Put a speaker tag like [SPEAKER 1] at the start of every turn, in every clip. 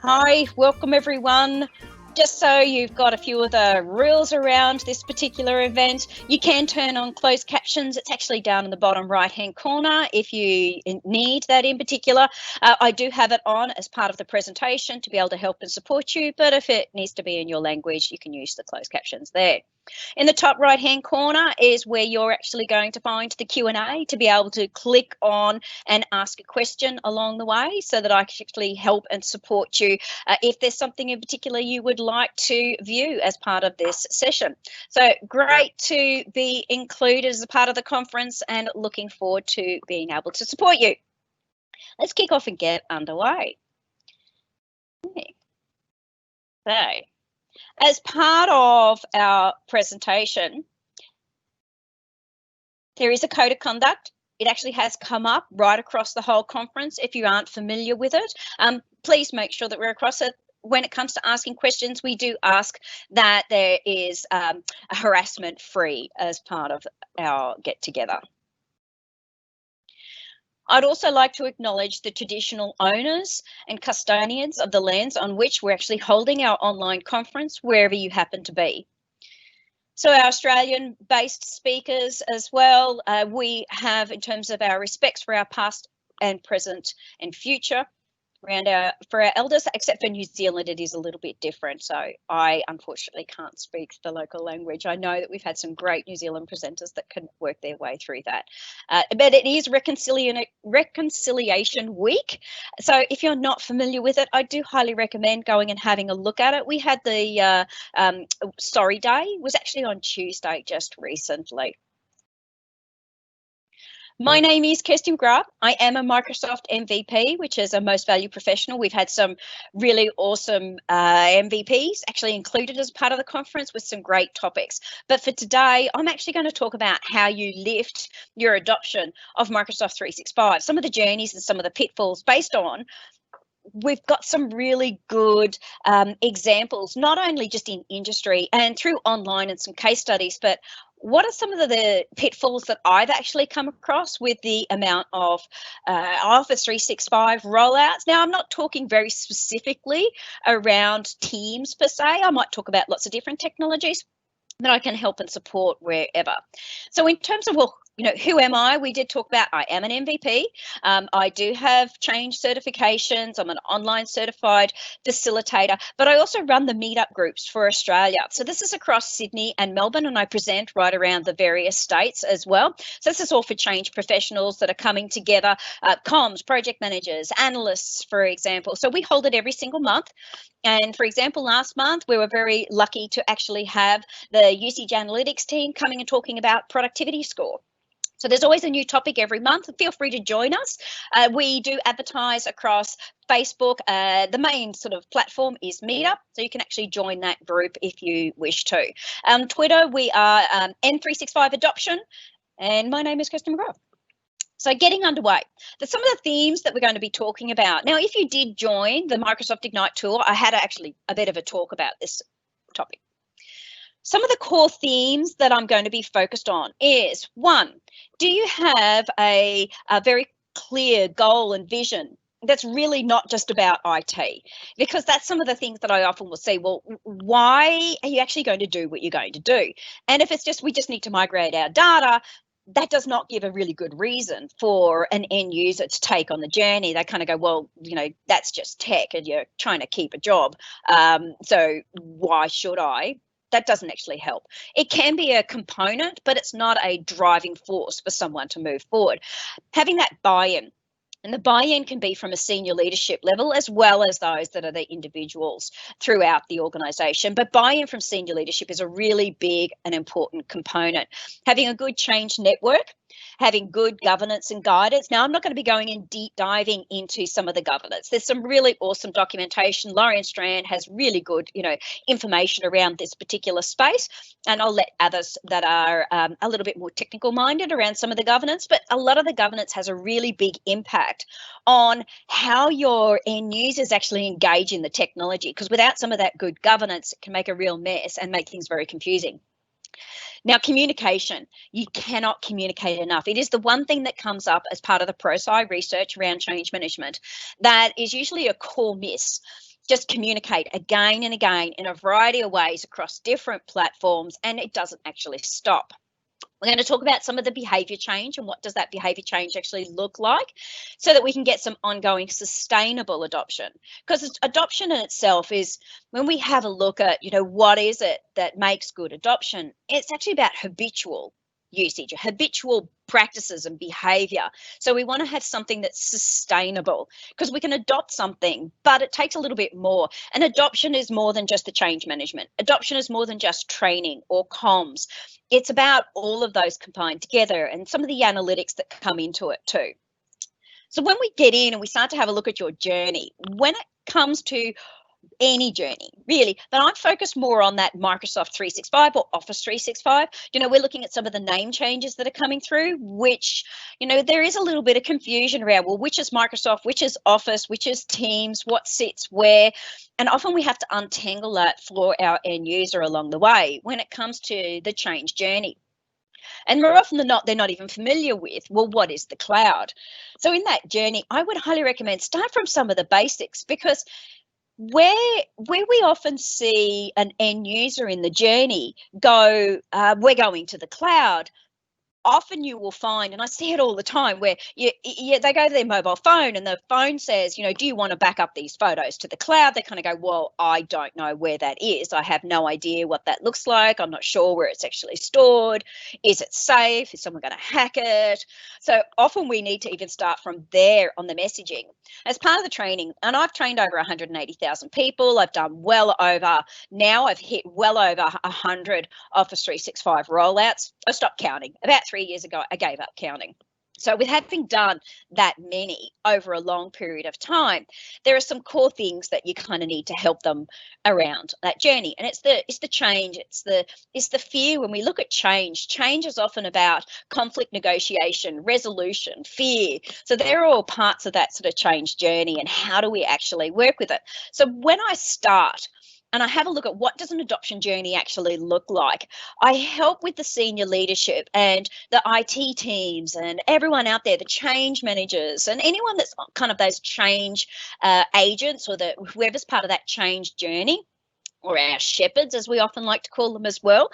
[SPEAKER 1] Hi, welcome everyone. Just so you've got a few of the rules around this particular event, you can turn on closed captions. It's actually down in the bottom right-hand corner if you need that in particular. I do have it on as part of the presentation to be able to help and support you, but if it needs to be in your language, you can use the closed captions there. In the top right-hand corner is where you're actually going to find the Q&A to be able to click on and ask a question along the way so that I can actually help and support you if there's something in particular you would like to view as part of this session. So great to be included as a part of the conference and looking forward to being able to support you. Let's kick off and get underway. So, as part of our presentation, there is a code of conduct. It actually has come up right across the whole conference. If you aren't familiar with it, please make sure that we're across it. When it comes to asking questions, we do ask that there is a harassment free as part of our get together. I'd also like to acknowledge the traditional owners and custodians of the lands on which we're actually holding our online conference, wherever you happen to be. So our Australian-based speakers as well, we have, in terms of our respects for our past and present and future, for our elders, except for New Zealand, it is a little bit different. So I unfortunately can't speak the local language. I know that we've had some great New Zealand presenters that can work their way through that. But it is Reconciliation Week. So if you're not familiar with it, I do highly recommend going and having a look at it. We had the Sorry Day, was actually on Tuesday just recently. My name is Kirsty McGrath. I am a Microsoft MVP, which is a most valued professional. We've had some really awesome MVPs actually included as part of the conference with some great topics. But for today, I'm actually going to talk about how you lift your adoption of Microsoft 365, some of the journeys and some of the pitfalls based on we've got some really good examples, not only just in industry and through online and some case studies, but what are some of the pitfalls that I've actually come across with the amount of Office 365 rollouts? Now, I'm not talking very specifically around Teams per se. I might talk about lots of different technologies that I can help and support wherever. So in terms of, well, you know, who am I? We did talk about I am an MVP. I do have change certifications. I'm an online certified facilitator, but I also run the meetup groups for Australia. So this is across Sydney and Melbourne, and I present right around the various states as well. So this is all for change professionals that are coming together, comms, project managers, analysts, for example. So we hold it every single month. And for example, last month, we were very lucky to actually have the usage analytics team coming and talking about productivity score. So there's always a new topic every month. Feel free to join us. We do advertise across Facebook. The main sort of platform is Meetup, so you can actually join that group if you wish to. Twitter, we are N365 Adoption, and my name is Kirsty McGrath. So getting underway, there's some of the themes that we're going to be talking about. Now, if you did join the Microsoft Ignite tour, I had actually a bit of a talk about this topic. Some of the core themes that I'm going to be focused on is, one, do you have a very clear goal and vision that's really not just about IT? Because that's some of the things that I often will say, well, why are you actually going to do what you're going to do? And if it's just, we just need to migrate our data, that does not give a really good reason for an end user to take on the journey. They kind of go, well, you know, that's just tech and you're trying to keep a job. So why should I? That doesn't actually help. It can be a component, but it's not a driving force for someone to move forward. Having that buy-in, and the buy-in can be from a senior leadership level as well as those that are the individuals throughout the organisation. But buy-in from senior leadership is a really big and important component. Having a good change network, having good governance and guidance. Now, I'm not going to be going in deep diving into some of the governance. There's some really awesome documentation. Lorian Strand has really good, information around this particular space, and I'll let others that are a little bit more technical minded around some of the governance, but a lot of the governance has a really big impact on how your end users actually engage in the technology, because without some of that good governance, it can make a real mess and make things very confusing. Now, communication, you cannot communicate enough. It is the one thing that comes up as part of the ProSci research around change management that is usually a core miss. just communicate again and again in a variety of ways across different platforms, and it doesn't actually stop. We're going to talk about some of the behavior change and what does that behavior change actually look like so that we can get some ongoing sustainable adoption. Because adoption in itself is, when we have a look at, what is it that makes good adoption, it's actually about habitual usage, habitual practices and behavior. So we want to have something that's sustainable, because we can adopt something, but it takes a little bit more. And adoption is more than just the change management. Adoption is more than just training or comms. It's about all of those combined together and some of the analytics that come into it too. So when we get in and we start to have a look at your journey, when it comes to any journey, really, but I'm focused more on that Microsoft 365 or Office 365. We're looking at some of the name changes that are coming through, which, there is a little bit of confusion around, well, which is Microsoft, which is Office, which is Teams, what sits where. And often we have to untangle that for our end user along the way when it comes to the change journey. And more often than not, they're not even familiar with, well, what is the cloud? So in that journey, I would highly recommend start from some of the basics, because where we often see an end user in the journey go, we're going to the cloud, often you will find, and I see it all the time, where they go to their mobile phone and the phone says, do you want to back up these photos to the cloud? They kind of go, well, I don't know where that is. I have no idea what that looks like. I'm not sure where it's actually stored. Is it safe? Is someone going to hack it? So often we need to even start from there on the messaging. As part of the training, and I've trained over 180,000 people. I've done I've hit well over 100 Office 365 rollouts. I stopped counting. About 3 years ago, I gave up counting. So with having done that many over a long period of time, there are some core things that you kind of need to help them around that journey. And it's the change, it's the fear. When we look at change is often about conflict negotiation, resolution, fear. So they're all parts of that sort of change journey, and how do we actually work with it? So when I start and I have a look at what does an adoption journey actually look like, I help with the senior leadership and the IT teams and everyone out there, the change managers and anyone that's kind of those change agents, or whoever's part of that change journey, or our shepherds, as we often like to call them as well.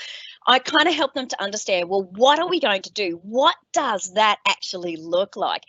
[SPEAKER 1] I kind of help them to understand, well, what are we going to do? What does that actually look like?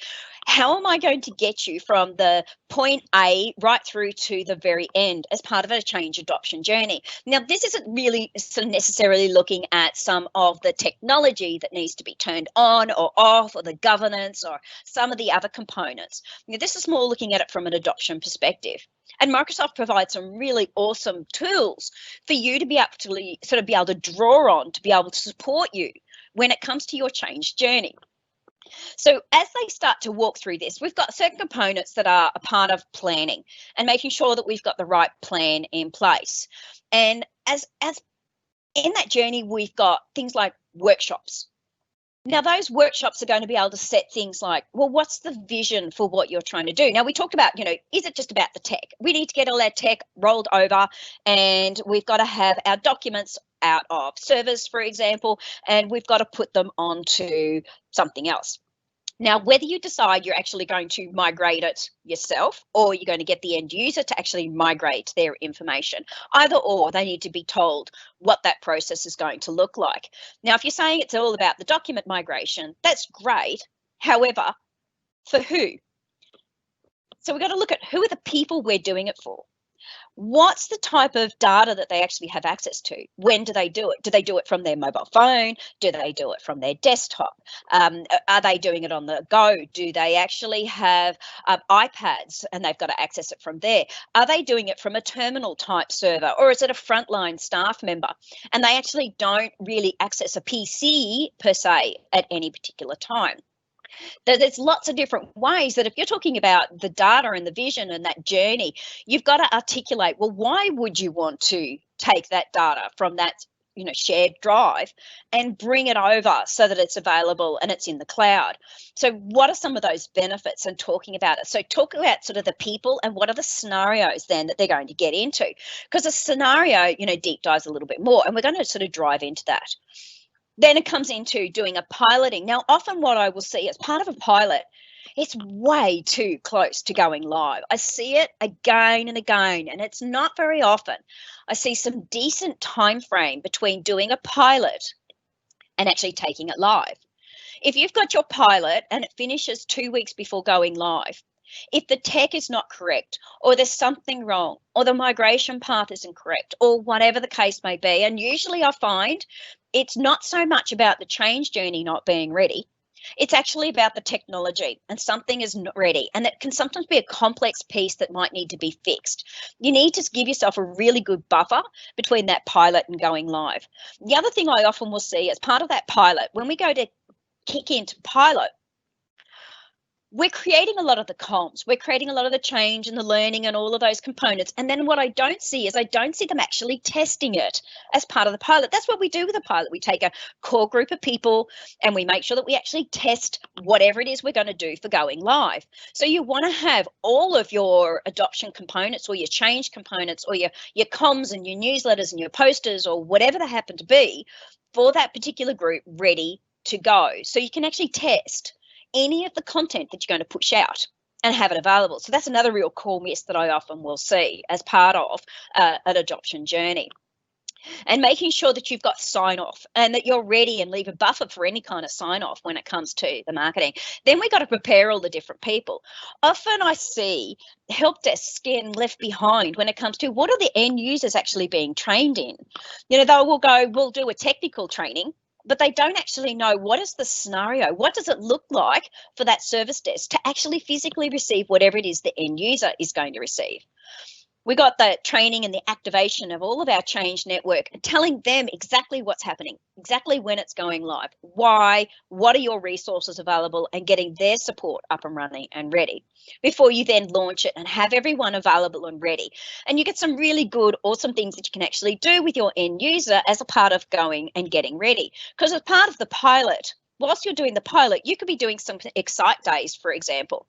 [SPEAKER 1] How am I going to get you from the point A right through to the very end as part of a change adoption journey? Now, this isn't really necessarily looking at some of the technology that needs to be turned on or off, or the governance, or some of the other components. Now, this is more looking at it from an adoption perspective. And Microsoft provides some really awesome tools for you to be able to sort of be able to draw on, to be able to support you when it comes to your change journey. So as they start to walk through this, we've got certain components that are a part of planning and making sure that we've got the right plan in place. And as in that journey, we've got things like workshops. Now, those workshops are going to be able to set things like, well, what's the vision for what you're trying to do? Now, we talked about, is it just about the tech? We need to get all our tech rolled over, and we've got to have our documents out of service, for example, and we've got to put them onto something else. Now, whether you decide you're actually going to migrate it yourself, or you're going to get the end user to actually migrate their information, either or, they need to be told what that process is going to look like. Now, if you're saying it's all about the document migration, that's great. However, for who? So we've got to look at who are the people we're doing it for. What's the type of data that they actually have access to? When do they do it? Do they do it from their mobile phone? Do they do it from their desktop? Are they doing it on the go? Do they actually have iPads and they've got to access it from there? Are they doing it from a terminal type server, or is it a frontline staff member and they actually don't really access a PC per se at any particular time? There's lots of different ways that if you're talking about the data and the vision and that journey, you've got to articulate, well, why would you want to take that data from that shared drive and bring it over so that it's available and it's in the cloud? So what are some of those benefits, and talking about it? So talk about sort of the people and what are the scenarios then that they're going to get into, because a scenario, deep dives a little bit more, and we're going to sort of drive into that. Then it comes into doing a piloting. Now, often what I will see as part of a pilot It's way too close to going live. I see it again and again, and it's not very often. I see some decent time frame between doing a pilot and actually taking it live. If you've got your pilot and it finishes 2 weeks before going live, if the tech is not correct, or there's something wrong, or the migration path isn't correct, or whatever the case may be, and usually I find it's not so much about the change journey not being ready. It's actually about the technology and something is not ready, and that can sometimes be a complex piece that might need to be fixed. You need to give yourself a really good buffer between that pilot and going live. The other thing I often will see as part of that pilot, when we go to kick into pilot, we're creating a lot of the comms, we're creating a lot of the change and the learning and all of those components. And then what I don't see is I don't see them actually testing it as part of the pilot. That's what we do with a pilot. We take a core group of people and we make sure that we actually test whatever it is we're going to do for going live. So you want to have all of your adoption components or your change components or your comms and your newsletters and your posters or whatever they happen to be for that particular group ready to go. So you can actually test any of the content that you're going to push out and have it available. So that's another real core miss that I often will see as part of an adoption journey. And making sure that you've got sign off and that you're ready and leave a buffer for any kind of sign off when it comes to the marketing. Then we've got to prepare all the different people. Often I see help desk getting left behind when it comes to what are the end users actually being trained in. You know, they will go, we'll do a technical training, but they don't actually know what is the scenario, what does it look like for that service desk to actually physically receive whatever it is the end user is going to receive. We got the training and the activation of all of our change network and telling them exactly what's happening, exactly when it's going live, why, what are your resources available, and getting their support up and running and ready before you then launch it and have everyone available and ready. And you get some really good, awesome things that you can actually do with your end user as a part of going and getting ready. Because as part of the pilot, whilst you're doing the pilot, you could be doing some Excite days, for example,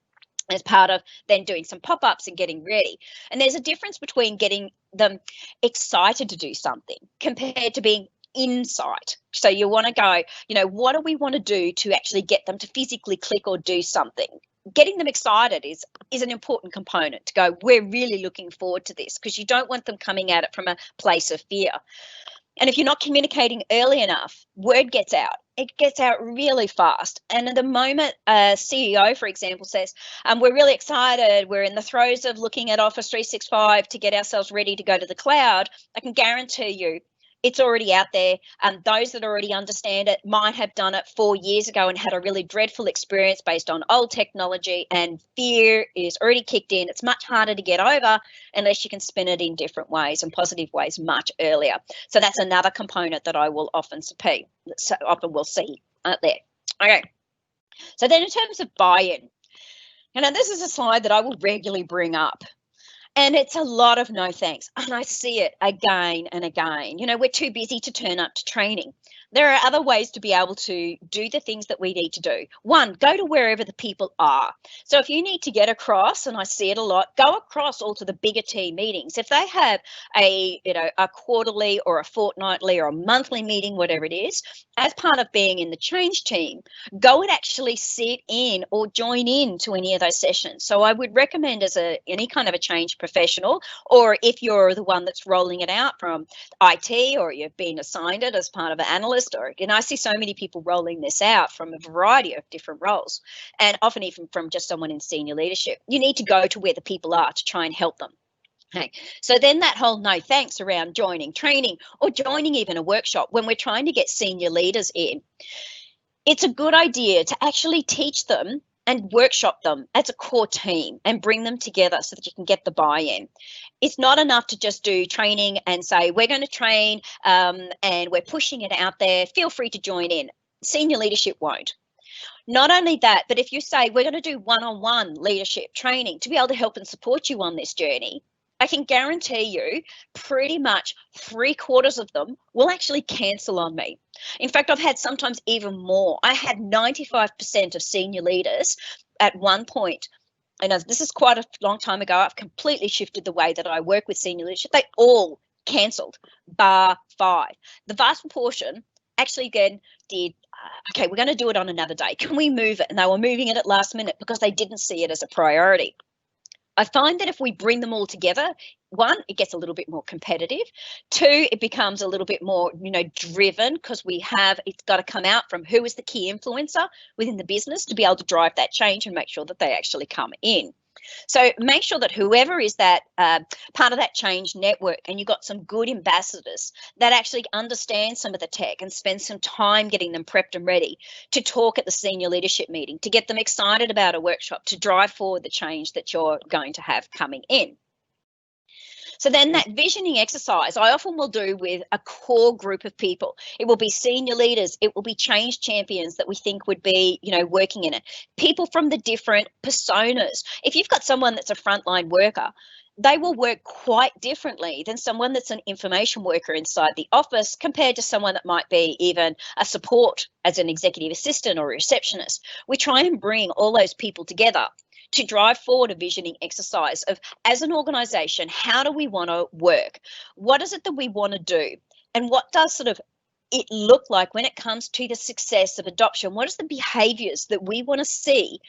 [SPEAKER 1] as part of then doing some pop-ups and getting ready. And there's a difference between getting them excited to do something compared to being insight. So you want to go, you know, what do we want to do to actually get them to physically click or do something? Getting them excited is an important component to go, we're really looking forward to this, because you don't want them coming at it from a place of fear. And if you're not communicating early enough, word gets out. It gets out really fast. And at the moment a CEO, for example, says, we're really excited, we're in the throes of looking at Office 365 to get ourselves ready to go to the cloud, I can guarantee you it's already out there. Those that already understand it might have done it 4 years ago and had a really dreadful experience based on old technology, and fear is already kicked in. It's much harder to get over unless you can spin it in different ways and positive ways much earlier. So that's another component that I will often see out there. Okay. So then in terms of buy-in, this is a slide that I will regularly bring up. And it's a lot of no thanks. And I see it again and again. We're too busy to turn up to training. There are other ways to be able to do the things that we need to do. One, go to wherever the people are. So if you need to get across, and I see it a lot, go across all to the bigger team meetings. If they have a quarterly or a fortnightly or a monthly meeting, whatever it is, as part of being in the change team, go and actually sit in or join in to any of those sessions. So I would recommend as any kind of a change professional, or if you're the one that's rolling it out from IT, or you've been assigned it as part of an analyst, or I see so many people rolling this out from a variety of different roles, and often even from just someone in senior leadership. You need to go to where the people are to try and help them. Okay. So then that whole no thanks around joining training or joining even a workshop when we're trying to get senior leaders in, it's a good idea to actually teach them and workshop them as a core team and bring them together so that you can get the buy-in. It's not enough to just do training and say, we're going to train and we're pushing it out there, feel free to join in. Senior leadership won't. Not only that, but if you say, we're going to do one-on-one leadership training to be able to help and support you on this journey, I can guarantee you pretty much 3/4 of them will actually cancel on me. In fact, I've had sometimes even more. I had 95% of senior leaders at one point, and this is quite a long time ago, I've completely shifted the way that I work with senior leadership. They all cancelled, bar 5. The vast proportion actually again did okay, we're going to do it on another day. Can we move it? And they were moving it at last minute because they didn't see it as a priority. I find that if we bring them all together, one, it gets a little bit more competitive. Two, it becomes a little bit more, driven, because it's got to come out from who is the key influencer within the business to be able to drive that change and make sure that they actually come in. So make sure that whoever is that part of that change network, and you've got some good ambassadors that actually understand some of the tech and spend some time getting them prepped and ready to talk at the senior leadership meeting, to get them excited about a workshop, to drive forward the change that you're going to have coming in. So then that visioning exercise, I often will do with a core group of people. It will be senior leaders. It will be change champions that we think would be, working in it. People from the different personas. If you've got someone that's a frontline worker, they will work quite differently than someone that's an information worker inside the office compared to someone that might be even a support as an executive assistant or a receptionist. We try and bring all those people together to drive forward a visioning exercise of, as an organisation, how do we want to work? What is it that we want to do? And what does sort of it look like when it comes to the success of adoption? What is the behaviours that we want to see?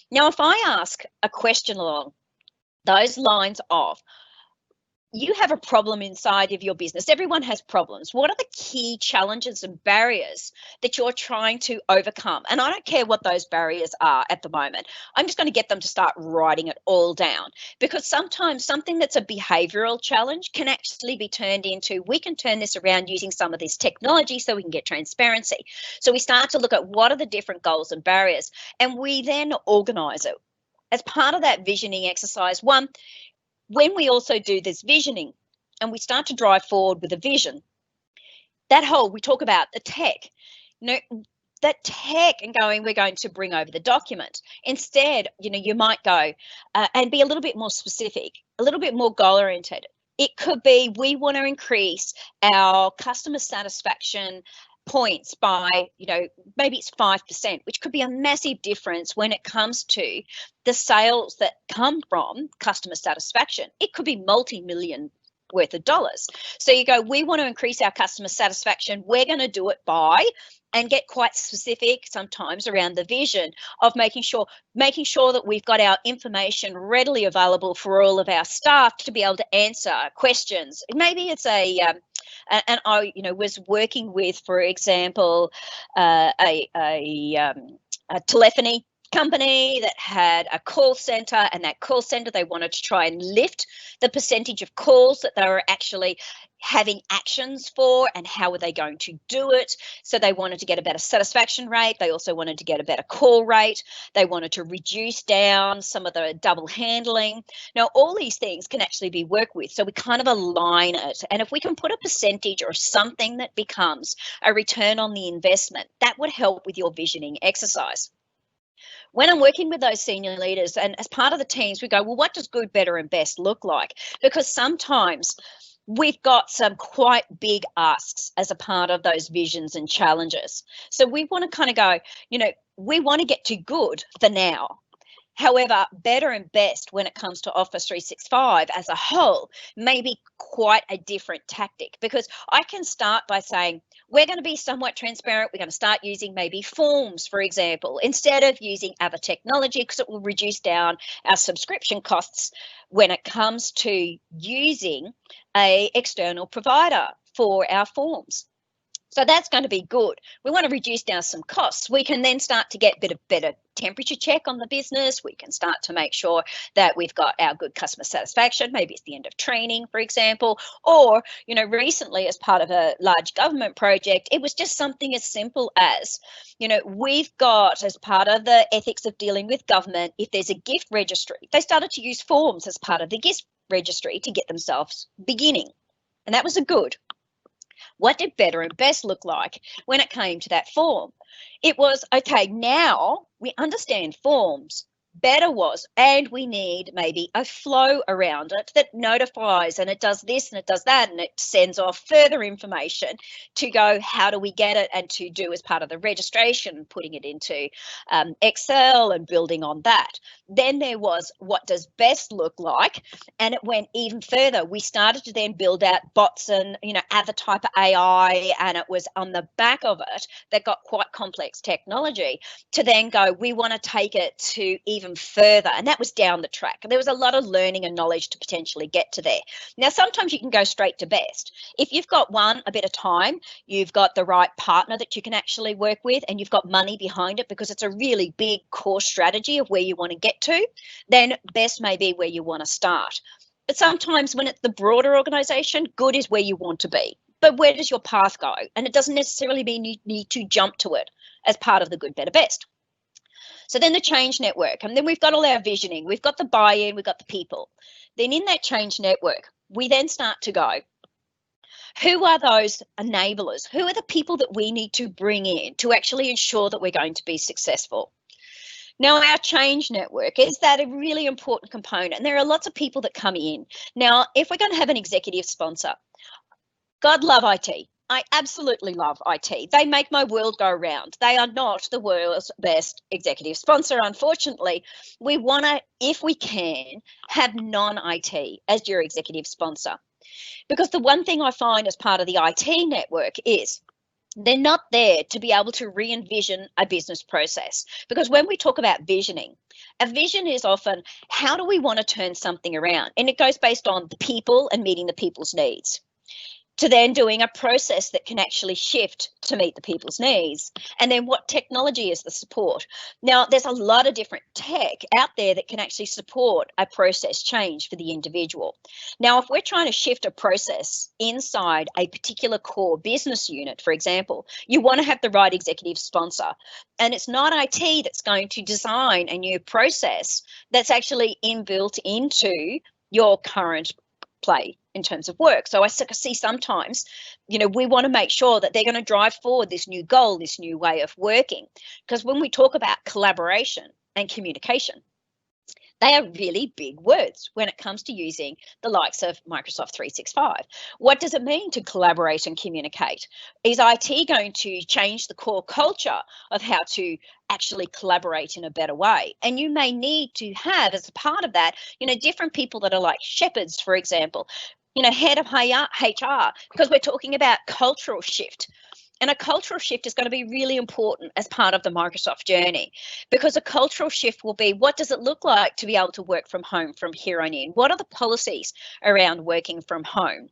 [SPEAKER 1] Now, if I ask a question along those lines of, you have a problem inside of your business. Everyone has problems. What are the key challenges and barriers that you're trying to overcome? And I don't care what those barriers are at the moment. I'm just going to get them to start writing it all down, because sometimes something that's a behavioral challenge can actually be turned into, we can turn this around using some of this technology so we can get transparency. So we start to look at what are the different goals and barriers, and we then organise it. As part of that visioning exercise, one, when we also do this visioning and we start to drive forward with a vision, we talk about the tech, that tech and we're going to bring over the document. Instead, you might go and be a little bit more specific, a little bit more goal oriented. It could be, we want to increase our customer satisfaction points by, maybe it's 5%, which could be a massive difference when it comes to the sales that come from customer satisfaction. It could be multi-million worth of dollars. So you go, we want to increase our customer satisfaction. We're going to do it by, and get quite specific sometimes around the vision of making sure that we've got our information readily available for all of our staff to be able to answer questions. Maybe it's and I, was working with, for example, a telephony company that had a call center, and that call center, they wanted to try and lift the percentage of calls that they were actually having actions for, and how were they going to do it. So they wanted to get a better satisfaction rate. They also wanted to get a better call rate. They wanted to reduce down some of the double handling. Now, all these things can actually be worked with. So we kind of align it. And if we can put a percentage or something that becomes a return on the investment, that would help with your visioning exercise. When I'm working with those senior leaders and as part of the teams, we go, well, what does good, better and best look like? Because sometimes we've got some quite big asks as a part of those visions and challenges. So we want to kind of go, we want to get to good for now. However, better and best when it comes to Office 365 as a whole may be quite a different tactic, because I can start by saying, we're going to be somewhat transparent. We're going to start using maybe forms, for example, instead of using other technology, because it will reduce down our subscription costs when it comes to using an external provider for our forms. So that's going to be good. We want to reduce down some costs. We can then start to get a bit of better temperature check on the business. We can start to make sure that we've got our good customer satisfaction. Maybe it's the end of training, for example, or, recently as part of a large government project, it was just something as simple as, we've got, as part of the ethics of dealing with government, if there's a gift registry, they started to use forms as part of the gift registry to get themselves beginning. And that was a good. What did better and best look like when it came to that form? It was, okay, now we understand forms, better was, and we need maybe a flow around it that notifies, and it does this and it does that, and it sends off further information to go, how do we get it, and to do as part of the registration, putting it into Excel and building on that. Then there was, what does best look like? And it went even further. We started to then build out bots and, other type of AI, and it was on the back of it that got quite complex technology to then go, we want to take it to even further. And that was down the track. There was a lot of learning and knowledge to potentially get to there. Now, sometimes you can go straight to best. If you've got a bit of time, you've got the right partner that you can actually work with, and you've got money behind it because it's a really big core strategy of where you want to get to, then best may be where you want to start. But sometimes when it's the broader organisation, good is where you want to be. But where does your path go? And it doesn't necessarily mean you need to jump to it as part of the good, better, best. So then the change network, and then we've got all our visioning, we've got the buy-in, we've got the people. Then in that change network, we then start to go, who are those enablers? Who are the people that we need to bring in to actually ensure that we're going to be successful? Now, our change network, is that a really important component? And there are lots of people that come in. Now, if we're going to have an executive sponsor, God love IT. I absolutely love IT. They make my world go round. They are not the world's best executive sponsor, unfortunately. We want to, if we can, have non-IT as your executive sponsor. Because the one thing I find as part of the IT network is they're not there to be able to re-envision a business process. Because when we talk about visioning, a vision is often, how do we want to turn something around? And it goes based on the people and meeting the people's needs, to then doing a process that can actually shift to meet the people's needs. And then what technology is the support? Now, there's a lot of different tech out there that can actually support a process change for the individual. Now, if we're trying to shift a process inside a particular core business unit, for example, you want to have the right executive sponsor. And it's not IT that's going to design a new process that's actually inbuilt into your current play in terms of work. So I see sometimes, we want to make sure that they're going to drive forward this new goal, this new way of working. Because when we talk about collaboration and communication, they are really big words when it comes to using the likes of Microsoft 365. What does it mean to collaborate and communicate? Is IT going to change the core culture of how to actually collaborate in a better way? And you may need to have, as a part of that, different people that are like shepherds, for example, head of HR, because we're talking about cultural shift. And a cultural shift is going to be really important as part of the Microsoft journey, because a cultural shift will be, what does it look like to be able to work from home from here on in? What are the policies around working from home?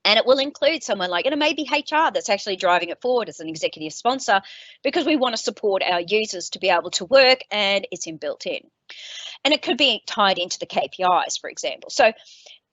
[SPEAKER 1] And it will include someone like, and it may be HR that's actually driving it forward as an executive sponsor, because we want to support our users to be able to work, and it's inbuilt in. And it could be tied into the KPIs, for example. So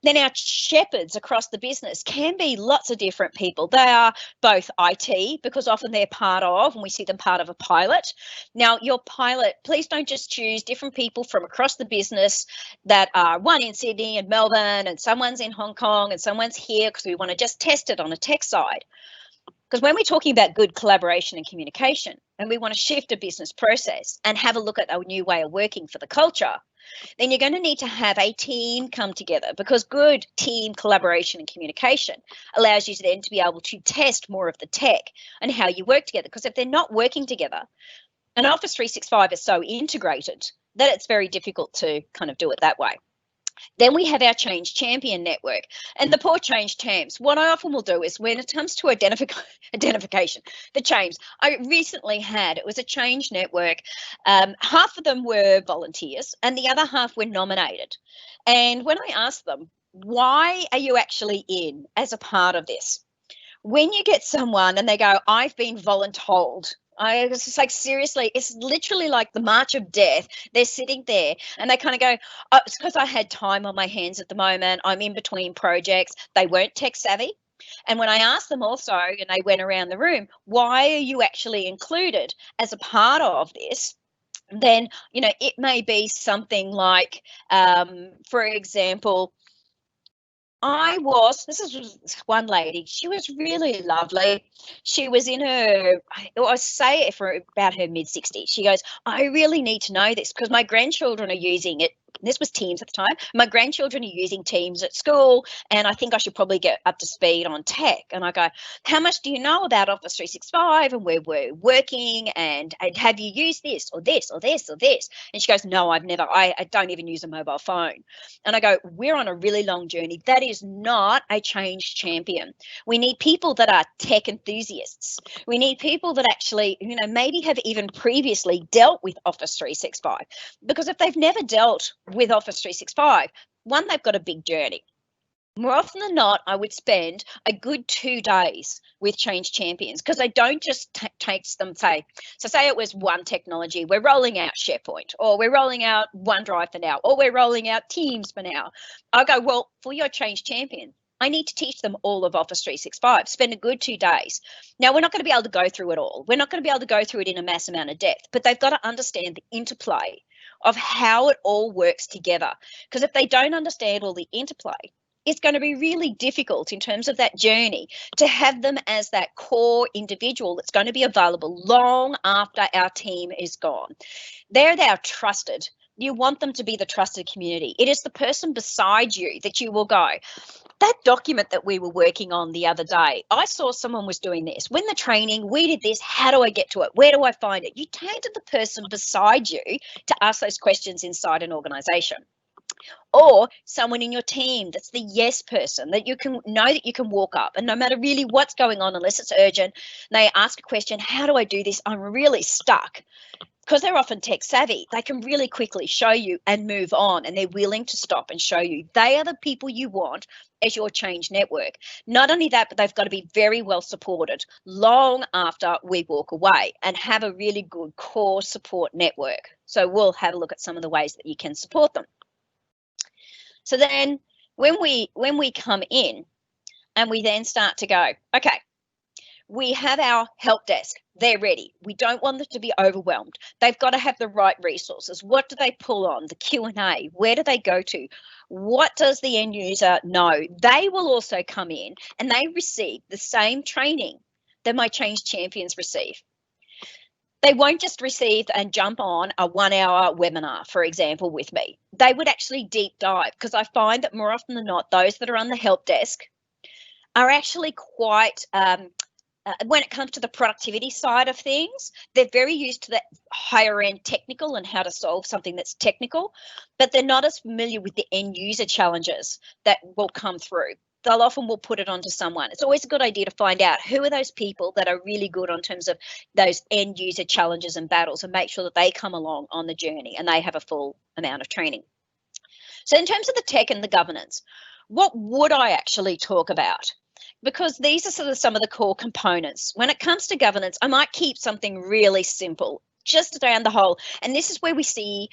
[SPEAKER 1] then our shepherds across the business can be lots of different people. They are both IT, because often they're part of, and we see them part of a pilot. Now, your pilot, please don't just choose different people from across the business that are one in Sydney and Melbourne, and someone's in Hong Kong and someone's here, because we want to just test it on a tech side. Because when we're talking about good collaboration and communication, and we want to shift a business process and have a look at a new way of working for the culture, then you're going to need to have a team come together, because good team collaboration and communication allows you to then to be able to test more of the tech and how you work together. Because if they're not working together, and Office 365 is so integrated that it's very difficult to kind of do it that way. Then we have our change champion network, and the poor change champs. What I often will do is, when it comes to identification, the change, I recently had, it was a change network. Half of them were volunteers and the other half were nominated. And when I asked them, why are you actually in as a part of this? When you get someone and they go, I've been voluntold, I was just like, seriously, it's literally like the march of death. They're sitting there and they kind of go, oh, it's because I had time on my hands at the moment. I'm in between projects. They weren't tech savvy. And when I asked them also, and they went around the room, why are you actually included as a part of this? Then, it may be something like, for example, This is one lady, she was really lovely. She was in her, I say it for about her mid-60s. She goes, I really need to know this because my grandchildren are using it. This was Teams at the time. My grandchildren are using Teams at school, and I think I should probably get up to speed on tech. And I go, how much do you know about Office 365 and where we're working? And have you used this or this or this or this? And she goes, no, I've never. I don't even use a mobile phone. And I go, we're on a really long journey. That is not a change champion. We need people that are tech enthusiasts. We need people that actually, maybe have even previously dealt with Office 365. Because if they've never dealt with Office 365, one, they've got a big journey. More often than not, I would spend a good 2 days with change champions because I don't just take them, say it was one technology, we're rolling out SharePoint, or we're rolling out OneDrive for now, or we're rolling out Teams for now. I go, well, for your change champion, I need to teach them all of Office 365, spend a good 2 days. Now, we're not going to be able to go through it all. We're not going to be able to go through it in a mass amount of depth, but they've got to understand the interplay of how it all works together. Because if they don't understand all the interplay, it's going to be really difficult in terms of that journey to have them as that core individual that's going to be available long after our team is gone. They're our trusted. You want them to be the trusted community. It is the person beside you that you will go, that document that we were working on the other day, I saw someone was doing this. When the training, we did this. How do I get to it? Where do I find it? You turn to the person beside you to ask those questions inside an organisation. Or someone in your team that's the yes person that you can know that you can walk up and no matter really what's going on, unless it's urgent, they ask a question, how do I do this? I'm really stuck. Because they're often tech savvy, they can really quickly show you and move on, and they're willing to stop and show you. They are the people you want as your change network. Not only that, but they've got to be very well supported long after we walk away and have a really good core support network. So we'll have a look at some of the ways that you can support them. So then when we come in and we then start to go, okay, we have our help desk. They're ready. We don't want them to be overwhelmed. They've got to have the right resources. What do they pull on? The Q&A. Where do they go to? What does the end user know? They will also come in and they receive the same training that my change champions receive. They won't just receive and jump on a 1-hour webinar, for example, with me. They would actually deep dive because I find that more often than not, those that are on the help desk are actually quite, when it comes to the productivity side of things, they're very used to the higher end technical and how to solve something that's technical, but they're not as familiar with the end user challenges that will come through. They'll often will put it onto someone. It's always a good idea to find out who are those people that are really good on terms of those end user challenges and battles and make sure that they come along on the journey and they have a full amount of training. So in terms of the tech and the governance, what would I actually talk about? Because these are sort of some of the core components. When it comes to governance, I might keep something really simple, just around the whole. And this is where we see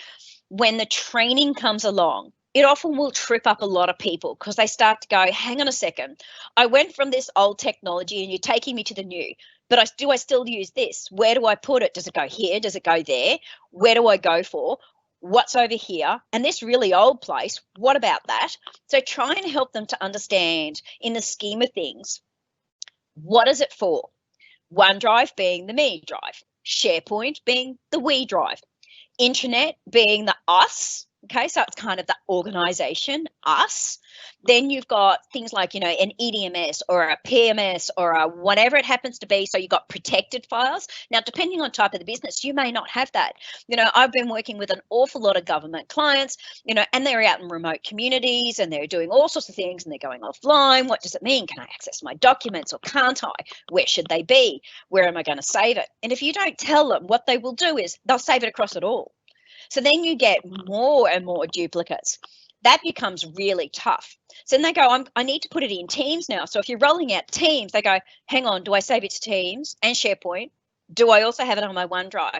[SPEAKER 1] when the training comes along, it often will trip up a lot of people because they start to go, hang on a second, I went from this old technology and you're taking me to the new, but do I still use this? Where do I put it? Does it go here? Does it go there? Where do I go for? What's over here? And this really old place, what about that? So try and help them to understand in the scheme of things, what is it for? OneDrive being the me drive, SharePoint being the we drive, Intranet being the us. Okay, so it's kind of the organisation, us. Then you've got things like, an EDMS or a PMS or a whatever it happens to be. So you've got protected files. Now, depending on type of the business, you may not have that. I've been working with an awful lot of government clients, and they're out in remote communities and they're doing all sorts of things and they're going offline. What does it mean? Can I access my documents or can't I? Where should they be? Where am I going to save it? And if you don't tell them, what they will do is they'll save it across it all. So then you get more and more duplicates. That becomes really tough. So then they go, I need to put it in Teams now. So if you're rolling out Teams, they go, hang on, do I save it to Teams and SharePoint? Do I also have it on my OneDrive?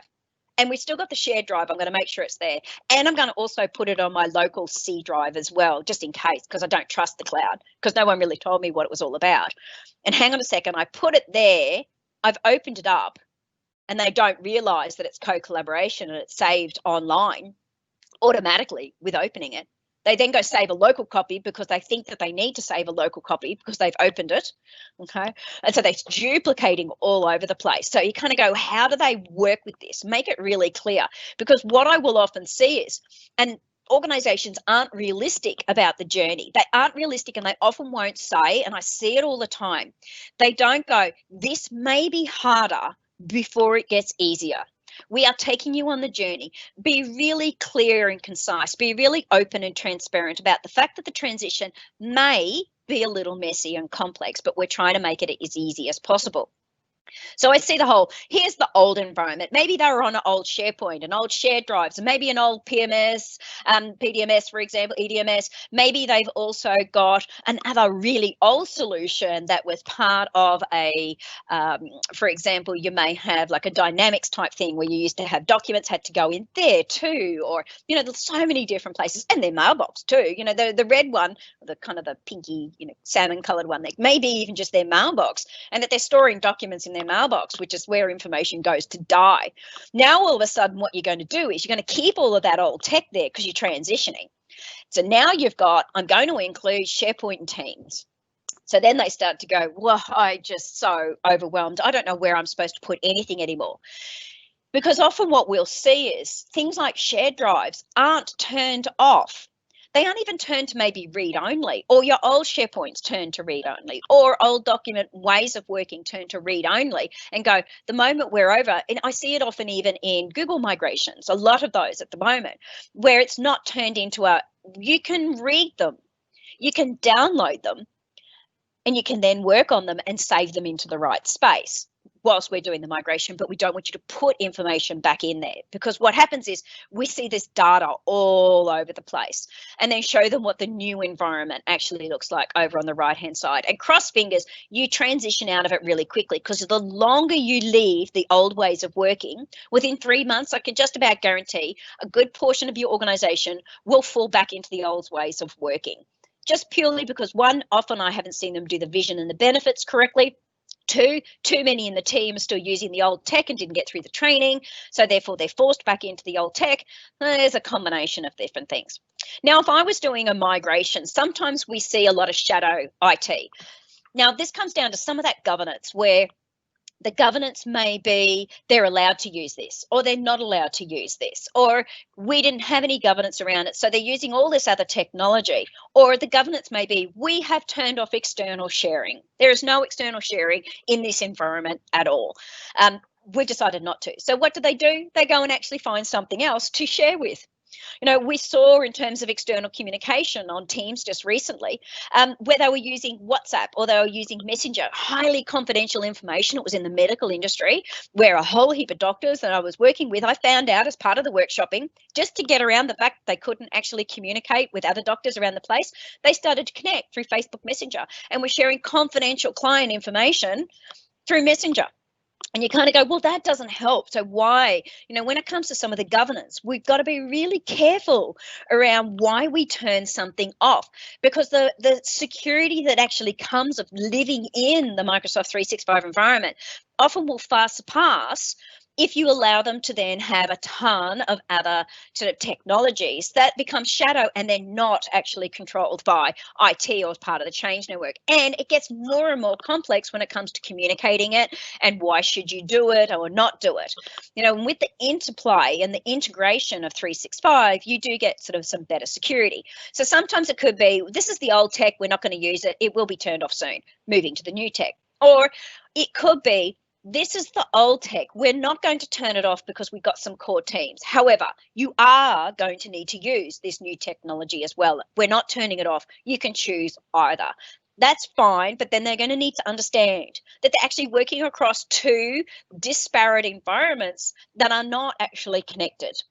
[SPEAKER 1] And we've still got the shared drive. I'm going to make sure it's there. And I'm going to also put it on my local C drive as well, just in case, because I don't trust the cloud, because no one really told me what it was all about. And hang on a second, I put it there. I've opened it up. And they don't realise that it's co-collaboration and it's saved online automatically with opening it. They then go save a local copy because they think that they need to save a local copy because they've opened it, okay? And so they're duplicating all over the place. So you kind of go, how do they work with this? Make it really clear, because what I will often see is, and organizations aren't realistic about the journey. They aren't realistic, and they often won't say, and I see it all the time, they don't go, this may be harder before it gets easier. We are taking you on the journey. Be really clear and concise. Be really open and transparent about the fact that the transition may be a little messy and complex, but we're trying to make it as easy as possible. So I see the whole, here's the old environment. Maybe they were on an old SharePoint, an old shared drives, and maybe an old PMS, PDMS, for example, EDMS. Maybe they've also got another really old solution that was part of a, for example, you may have like a Dynamics type thing where you used to have documents had to go in there too, or, you know, there's so many different places, and their mailbox too. You know, the red one, the kind of the pinky, you know, salmon colored one, maybe even just their mailbox, and that they're storing documents in their mailbox, which is where information goes to die. Now, all of a sudden, what you're going to do is you're going to keep all of that old tech there because you're transitioning. So now you've got, I'm going to include SharePoint and Teams. So then they start to go, well, I'm just so overwhelmed. I don't know where I'm supposed to put anything anymore. Because often what we'll see is things like shared drives aren't turned off. They aren't even turned to maybe read-only, or your old SharePoint's turned to read-only, or old document ways of working turned to read-only, and go, the moment we're over, and I see it often even in Google migrations, a lot of those at the moment, where it's not turned into a, you can read them, you can download them, and you can then work on them and save them into the right space whilst we're doing the migration, but we don't want you to put information back in there, because what happens is we see this data all over the place, and then show them what the new environment actually looks like over on the right hand side, and cross fingers you transition out of it really quickly, because the longer you leave the old ways of working, within 3 months I can just about guarantee a good portion of your organization will fall back into the old ways of working, just purely because, one, often I haven't seen them do the vision and the benefits correctly. Two, too many in the team are still using the old tech and didn't get through the training, so therefore they're forced back into the old tech. There's a combination of different things. Now, if I was doing a migration, sometimes we see a lot of shadow IT. Now, this comes down to some of that governance, where the governance may be they're allowed to use this, or they're not allowed to use this, or we didn't have any governance around it, so they're using all this other technology. Or the governance may be, we have turned off external sharing. There is no external sharing in this environment at all. We've decided not to. So what do? They go and actually find something else to share with. You know, we saw in terms of external communication on Teams just recently, where they were using WhatsApp or they were using Messenger, highly confidential information. It was in the medical industry, where a whole heap of doctors that I was working with, I found out as part of the workshopping, just to get around the fact they couldn't actually communicate with other doctors around the place, they started to connect through Facebook Messenger and were sharing confidential client information through Messenger. And you kind of go, well, that doesn't help. So why, you know, when it comes to some of the governance, we've got to be really careful around why we turn something off, because the security that actually comes of living in the Microsoft 365 environment often will far surpass if you allow them to then have a ton of other sort of technologies that become shadow and they're not actually controlled by IT or as part of the change network. And it gets more and more complex when it comes to communicating it and why should you do it or not do it. You know, with the interplay and the integration of 365, you do get sort of some better security. So sometimes it could be, this is the old tech, we're not going to use it, it will be turned off soon, moving to the new tech. Or it could be, this is the old tech, we're not going to turn it off because we've got some core teams. However, you are going to need to use this new technology as well. We're not turning it off. You can choose either. That's fine, but then they're going to need to understand that they're actually working across two disparate environments that are not actually connected.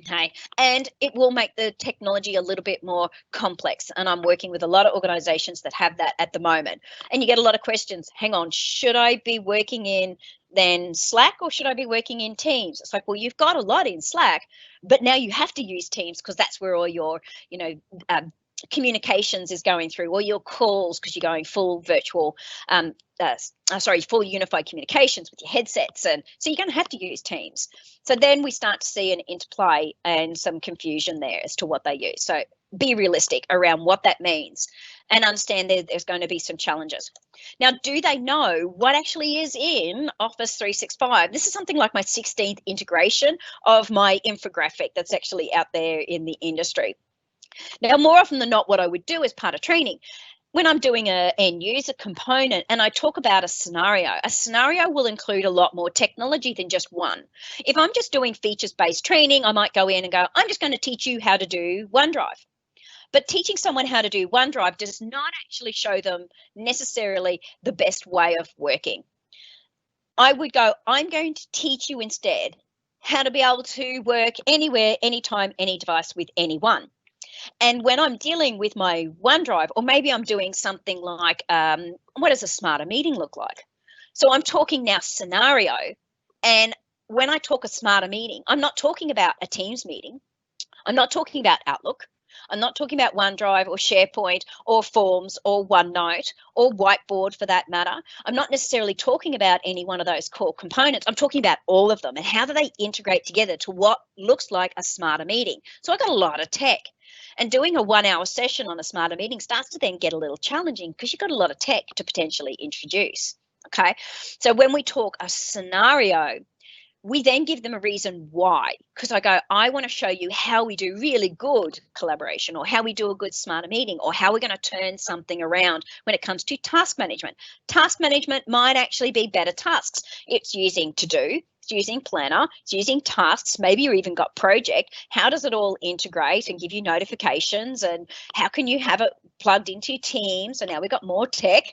[SPEAKER 1] Okay, and it will make the technology a little bit more complex. And I'm working with a lot of organizations that have that at the moment. And you get a lot of questions. Hang on, should I be working in then Slack or should I be working in Teams? It's like, well, you've got a lot in Slack, but now you have to use Teams because that's where all your, you know, communications is going through, or your calls, because you're going full virtual, full unified communications with your headsets, and so you're going to have to use Teams. So then we start to see an interplay and some confusion there as to what they use. So be realistic around what that means and understand there's going to be some challenges. Now, do they know what actually is in Office 365? This is something like my 16th integration of my infographic that's actually out there in the industry. Now, more often than not, what I would do as part of training, when I'm doing an end user component and I talk about a scenario will include a lot more technology than just one. If I'm just doing features-based training, I might go in and go, I'm just going to teach you how to do OneDrive. But teaching someone how to do OneDrive does not actually show them necessarily the best way of working. I would go, I'm going to teach you instead how to be able to work anywhere, anytime, any device with anyone. And when I'm dealing with my OneDrive, or maybe I'm doing something like, what does a smarter meeting look like? So I'm talking now scenario. And when I talk a smarter meeting, I'm not talking about a Teams meeting. I'm not talking about Outlook. I'm not talking about OneDrive or SharePoint or Forms or OneNote or Whiteboard for that matter. I'm not necessarily talking about any one of those core components. I'm talking about all of them and how do they integrate together to what looks like a smarter meeting. So I've got a lot of tech. And doing a 1 hour session on a smarter meeting starts to then get a little challenging because you've got a lot of tech to potentially introduce. Okay, so when we talk a scenario, we then give them a reason why, because I go, I want to show you how we do really good collaboration or how we do a good smarter meeting or how we're going to turn something around when it comes to task management. Task management might actually be better tasks. It's using to-do, it's using planner, it's using tasks, maybe you even got project. How does it all integrate and give you notifications and how can you have it plugged into Teams? So now we've got more tech.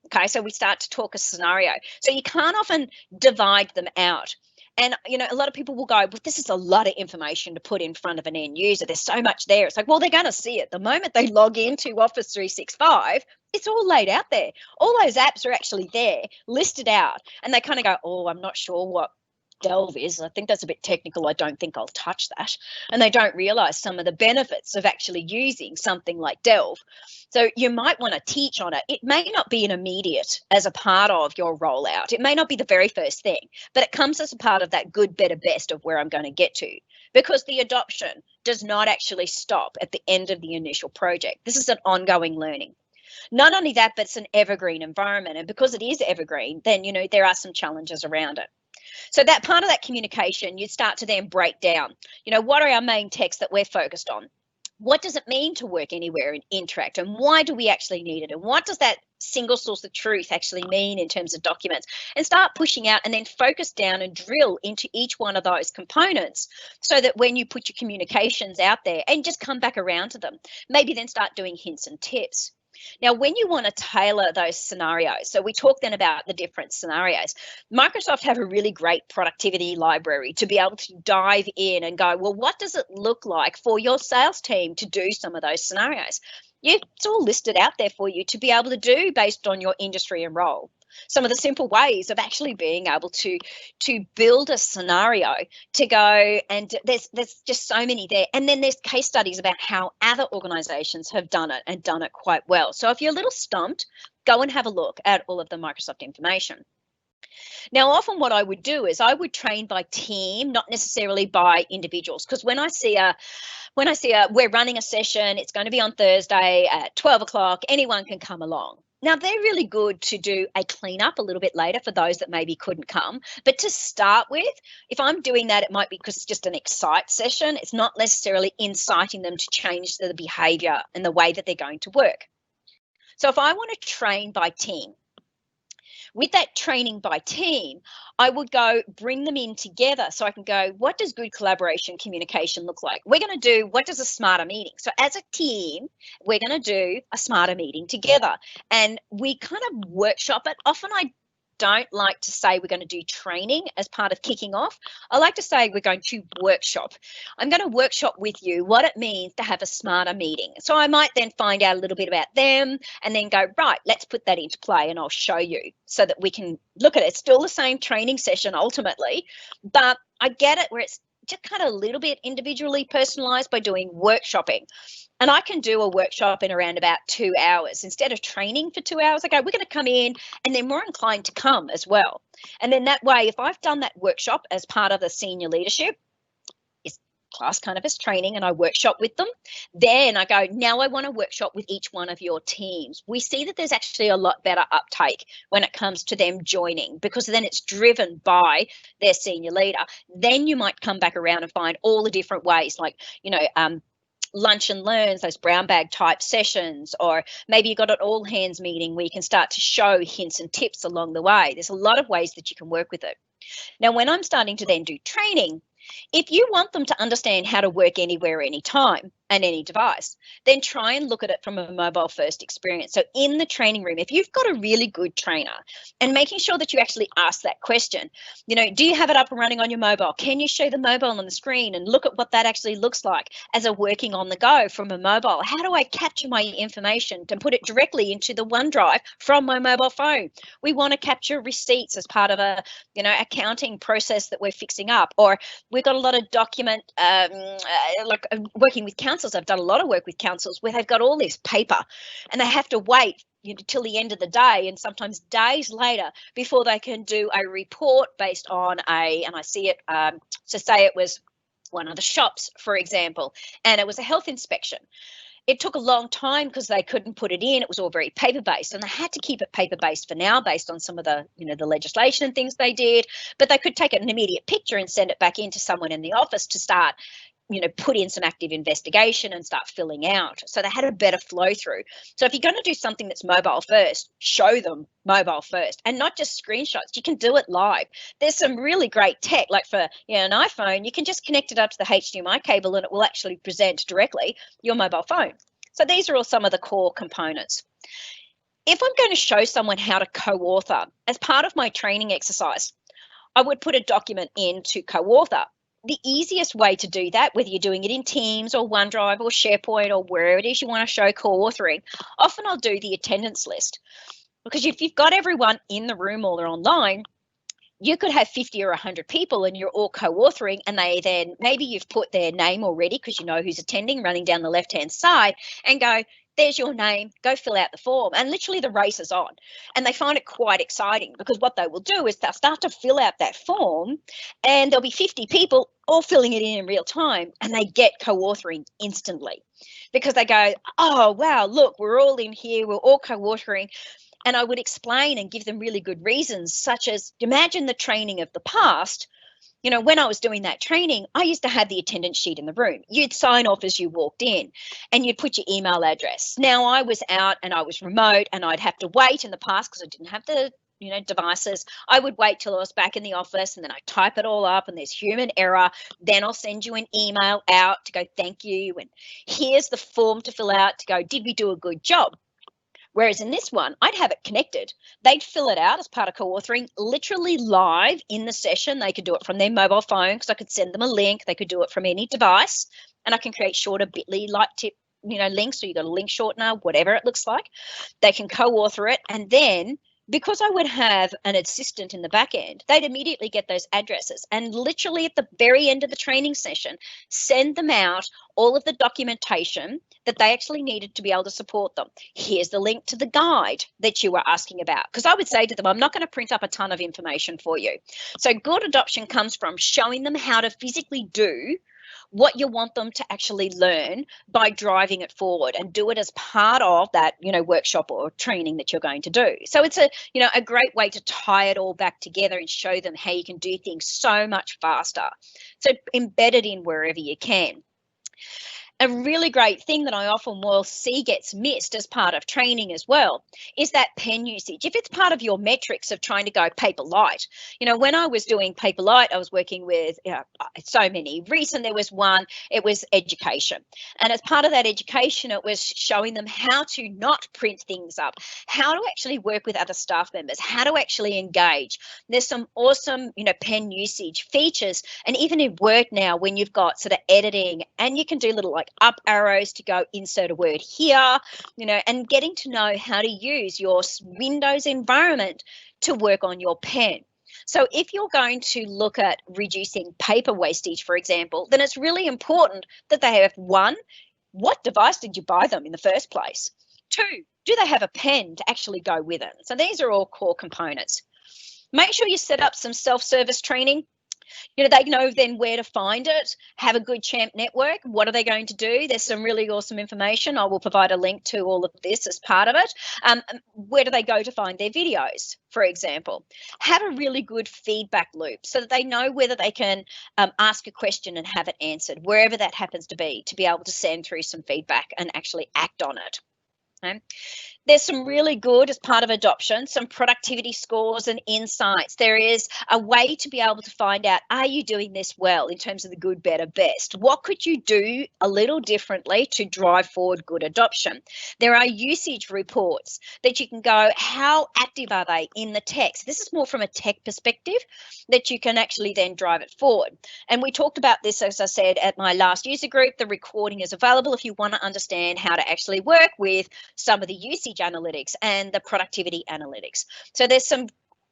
[SPEAKER 1] Okay, so we start to talk a scenario. So you can't often divide them out. And, you know, a lot of people will go, but this is a lot of information to put in front of an end user. There's so much there. It's like, well, they're going to see it. The moment they log into Office 365, it's all laid out there. All those apps are actually there, listed out. And they kind of go, oh, I'm not sure what Delve is. I think that's a bit technical. I don't think I'll touch that. And they don't realize some of the benefits of actually using something like Delve. So you might want to teach on it. It may not be an immediate as a part of your rollout. It may not be the very first thing, but it comes as a part of that good, better, best of where I'm going to get to, because the adoption does not actually stop at the end of the initial project. This is an ongoing learning. Not only that, but it's an evergreen environment. And because it is evergreen, then, you know, there are some challenges around it. So that part of that communication, you start to then break down, you know, what are our main texts that we're focused on? What does it mean to work anywhere and interact? And why do we actually need it? And what does that single source of truth actually mean in terms of documents? And start pushing out and then focus down and drill into each one of those components so that when you put your communications out there and just come back around to them, maybe then start doing hints and tips. Now, when you want to tailor those scenarios, so we talk then about the different scenarios, Microsoft have a really great productivity library to be able to dive in and go, well, what does it look like for your sales team to do some of those scenarios? Yeah, it's all listed out there for you to be able to do based on your industry and role. Some of the simple ways of actually being able to build a scenario to go, and there's just so many there. And then there's case studies about how other organizations have done it and done it quite well. So if you're a little stumped, go and have a look at all of the Microsoft information. Now, often what I would do is I would train by team, not necessarily by individuals, because when I see we're running a session, it's going to be on Thursday at 12 o'clock, anyone can come along. Now, they're really good to do a cleanup a little bit later for those that maybe couldn't come. But to start with, if I'm doing that, it might be because it's just an excite session. It's not necessarily inciting them to change the behavior and the way that they're going to work. So if I want to train by team, with that training by team, I would go bring them in together so I can go, what does good collaboration communication look like? We're going to do, what does a smarter meeting? So as a team, we're going to do a smarter meeting together. And we kind of workshop it. Often I don't like to say we're going to do training as part of kicking off. I like to say we're going to workshop. I'm going to workshop with you what it means to have a smarter meeting. So I might then find out a little bit about them and then go, right, let's put that into play and I'll show you so that we can look at it. It's still the same training session ultimately, but I get it where it's just kind of a little bit individually personalized by doing workshopping. And I can do a workshop in around about 2 hours. Instead of training for 2 hours, I go, we're going to come in and they're more inclined to come as well. And then that way, if I've done that workshop as part of the senior leadership, it's class canvas training and I workshop with them. Then I go, now I want to workshop with each one of your teams. We see that there's actually a lot better uptake when it comes to them joining, because then it's driven by their senior leader. Then you might come back around and find all the different ways, like, lunch and learns, those brown bag type sessions, or maybe you've got an all hands meeting where you can start to show hints and tips along the way. There's a lot of ways that you can work with it. Now, when I'm starting to then do training, if you want them to understand how to work anywhere, anytime, and any device, then try and look at it from a mobile first experience. So in the training room, if you've got a really good trainer, and making sure that you actually ask that question, do you have it up and running on your mobile? Can you show the mobile on the screen and look at what that actually looks like as a working on the go from a mobile? How do I capture my information to put it directly into the OneDrive from my mobile phone? We want to capture receipts as part of a, accounting process that we're fixing up, or we've got a lot of document, like working with councils. I've done a lot of work with councils where they've got all this paper and they have to wait till the end of the day, and sometimes days later, before they can do a report based on and I see it, so say it was one of the shops, for example, and it was a health inspection. It took a long time because they couldn't put it in. It was all very paper-based, and they had to keep it paper-based for now based on some of the, the legislation and things they did. But they could take an immediate picture and send it back into someone in the office to start, put in some active investigation and start filling out. So they had a better flow through. So if you're going to do something that's mobile first, show them mobile first, and not just screenshots. You can do it live. There's some really great tech, like for an iPhone, you can just connect it up to the HDMI cable and it will actually present directly your mobile phone. So these are all some of the core components. If I'm going to show someone how to co-author as part of my training exercise, I would put a document into Coauthor. The easiest way to do that, whether you're doing it in Teams or OneDrive or SharePoint or wherever it is you want to show co-authoring, often I'll do the attendance list. Because if you've got everyone in the room or they're online, you could have 50 or 100 people and you're all co-authoring, and they then, maybe you've put their name already because you know who's attending, running down the left-hand side, and go, there's your name, go fill out the form. And literally the race is on. And they find it quite exciting because what they will do is they'll start to fill out that form, and there'll be 50 people all filling it in real time, and they get co-authoring instantly because they go, oh, wow, look, we're all in here, we're all co-authoring. And I would explain and give them really good reasons, such as, imagine the training of the past. When I was doing that training, I used to have the attendance sheet in the room. You'd sign off as you walked in and you'd put your email address. Now, I was out and I was remote and I'd have to wait in the past because I didn't have the devices. I would wait till I was back in the office and then I type it all up and there's human error. Then I'll send you an email out to go, thank you. And here's the form to fill out to go, did we do a good job? Whereas in this one, I'd have it connected. They'd fill it out as part of co-authoring, literally live in the session. They could do it from their mobile phone because I could send them a link. They could do it from any device, and I can create shorter bit.ly light tip, links. So you've got a link shortener, whatever it looks like. They can co-author it, and then because I would have an assistant in the back end, they'd immediately get those addresses and literally at the very end of the training session, send them out all of the documentation that they actually needed to be able to support them. Here's the link to the guide that you were asking about. Because I would say to them, I'm not going to print up a ton of information for you. So good adoption comes from showing them how to physically do what you want them to actually learn by driving it forward, and do it as part of that, workshop or training that you're going to do. So it's a great way to tie it all back together and show them how you can do things so much faster. So embed it in wherever you can. A really great thing that I often will see gets missed as part of training as well is that pen usage. If it's part of your metrics of trying to go paper light, when I was doing paper light, I was working with so many. Recent, there was one, it was education. And as part of that education, it was showing them how to not print things up, how to actually work with other staff members, how to actually engage. There's some awesome, pen usage features. And even in Word now, when you've got sort of editing, and you can do little up arrows to go insert a word here, and getting to know how to use your Windows environment to work on your pen. So if you're going to look at reducing paper wastage, for example, then it's really important that they have, one, what device did you buy them in the first place? Two, do they have a pen to actually go with it? So these are all core components. Make sure you set up some self-service training. They know then where to find it, have a good champ network. What are they going to do? There's some really awesome information. I will provide a link to all of this as part of it. Where do they go to find their videos, for example? Have a really good feedback loop so that they know whether they can ask a question and have it answered, wherever that happens to be able to send through some feedback and actually act on it. Okay. There's some really good, as part of adoption, some productivity scores and insights. There is a way to be able to find out, are you doing this well in terms of the good, better, best? What could you do a little differently to drive forward good adoption? There are usage reports that you can go, how active are they in the text? This is more from a tech perspective that you can actually then drive it forward. And we talked about this, as I said, at my last user group. The recording is available if you want to understand how to actually work with some of the usage analytics and the productivity analytics. So there's some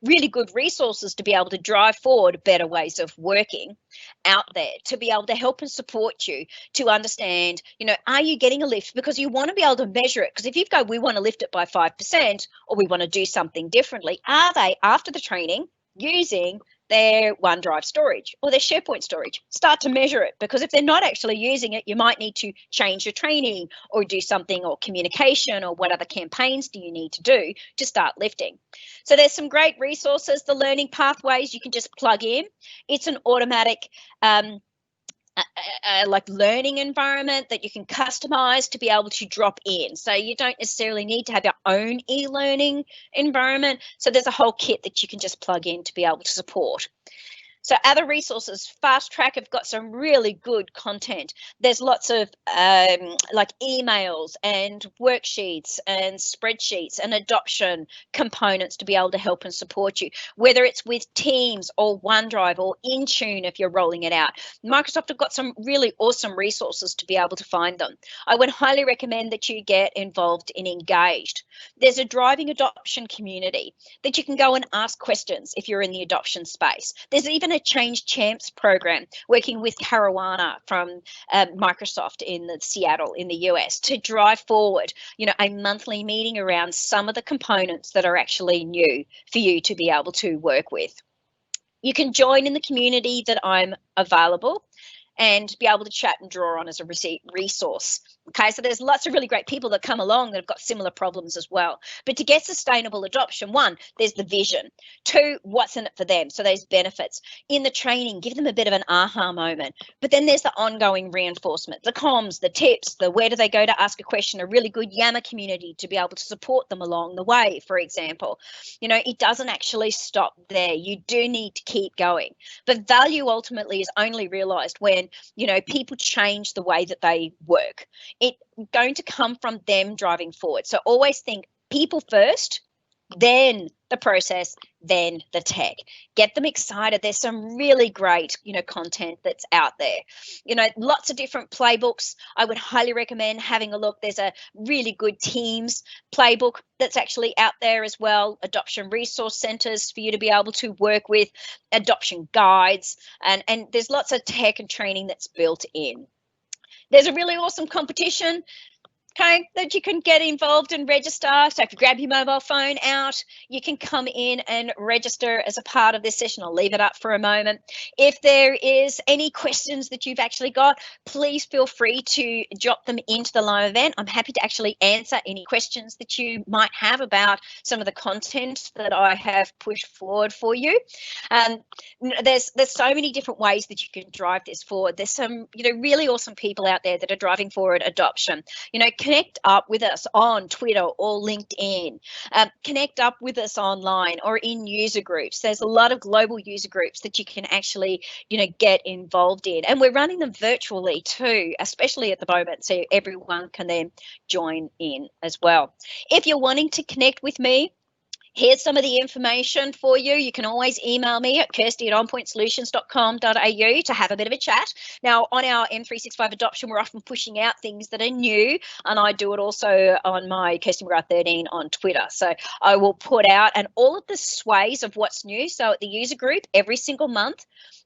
[SPEAKER 1] really good resources to be able to drive forward better ways of working out there, to be able to help and support you to understand, are you getting a lift? Because you want to be able to measure it. Because if you go, we want to lift it by 5%, or we want to do something differently, are they, after the training, using their OneDrive storage or their SharePoint storage? Start to measure it, because if they're not actually using it, you might need to change your training or do something, or communication, or what other campaigns do you need to do to start lifting. So there's some great resources. The learning pathways you can just plug in. It's an automatic like learning environment that you can customize to be able to drop in. So you don't necessarily need to have your own e-learning environment. So there's a whole kit that you can just plug in to be able to support. So other resources, Fast Track have got some really good content. There's lots of like emails and worksheets and spreadsheets and adoption components to be able to help and support you, whether it's with Teams or OneDrive or Intune if you're rolling it out. Microsoft have got some really awesome resources to be able to find them. I would highly recommend that you get involved in Engaged. There's a driving adoption community that you can go and ask questions if you're in the adoption space. There's even a Change Champs program working with Caruana from Microsoft in Seattle in the US to drive forward, a monthly meeting around some of the components that are actually new for you to be able to work with. You can join in the community that I'm available and be able to chat and draw on as a resource. Okay, so there's lots of really great people that come along that have got similar problems as well. But to get sustainable adoption, one, there's the vision. Two, what's in it for them? So there's benefits. In the training, give them a bit of an aha moment. But then there's the ongoing reinforcement, the comms, the tips, the where do they go to ask a question, a really good Yammer community to be able to support them along the way, for example. It doesn't actually stop there. You do need to keep going. But value ultimately is only realized when, people change the way that they work. It's going to come from them driving forward. So always think people first, then the process, then the tech. Get them excited. There's some really great, content that's out there. Lots of different playbooks. I would highly recommend having a look. There's a really good Teams playbook that's actually out there as well. Adoption resource centers for you to be able to work with, adoption guides, and there's lots of tech and training that's built in. There's a really awesome competition, okay, that you can get involved and register. So if you grab your mobile phone out, you can come in and register as a part of this session. I'll leave it up for a moment. If there is any questions that you've actually got, please feel free to drop them into the live event. I'm happy to actually answer any questions that you might have about some of the content that I have pushed forward for you. There's so many different ways that you can drive this forward. There's some, really awesome people out there that are driving forward adoption. Connect up with us on Twitter or LinkedIn. Connect up with us online or in user groups. There's a lot of global user groups that you can actually, get involved in. And we're running them virtually too, especially at the moment, so everyone can then join in as well. If you're wanting to connect with me, here's some of the information for you. You can always email me at kirsty@onpointsolutions.com.au to have a bit of a chat. Now, on our M365 adoption, we're often pushing out things that are new, and I do it also on my Kirsty McGrath 13 on Twitter. So I will put out and all of the sways of what's new. So at the user group, every single month,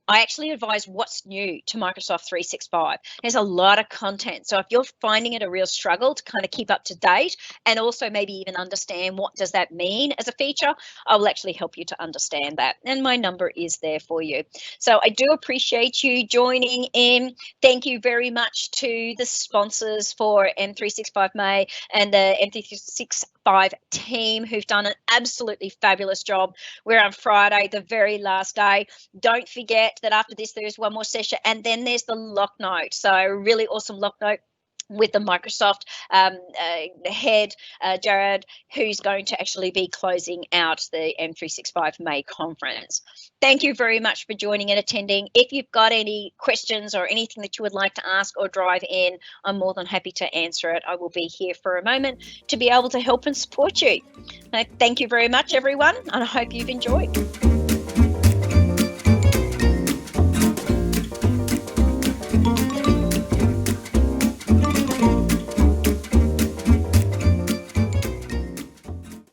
[SPEAKER 1] I actually advise what's new to Microsoft 365. There's a lot of content. So if you're finding it a real struggle to kind of keep up to date and also maybe even understand what does that mean as a feature, I will actually help you to understand that. And my number is there for you. So I do appreciate you joining in. Thank you very much to the sponsors for M365 May and the M365 team who've done an absolutely fabulous job. We're on Friday, the very last day. Don't forget that after this, there's one more session, and then there's the lock note. So really awesome lock note with the Microsoft head, Jared, who's going to actually be closing out the M365 May conference. Thank you very much for joining and attending. If you've got any questions or anything that you would like to ask or drive in, I'm more than happy to answer it. I will be here for a moment to be able to help and support you. Thank you very much, everyone, and I hope you've enjoyed.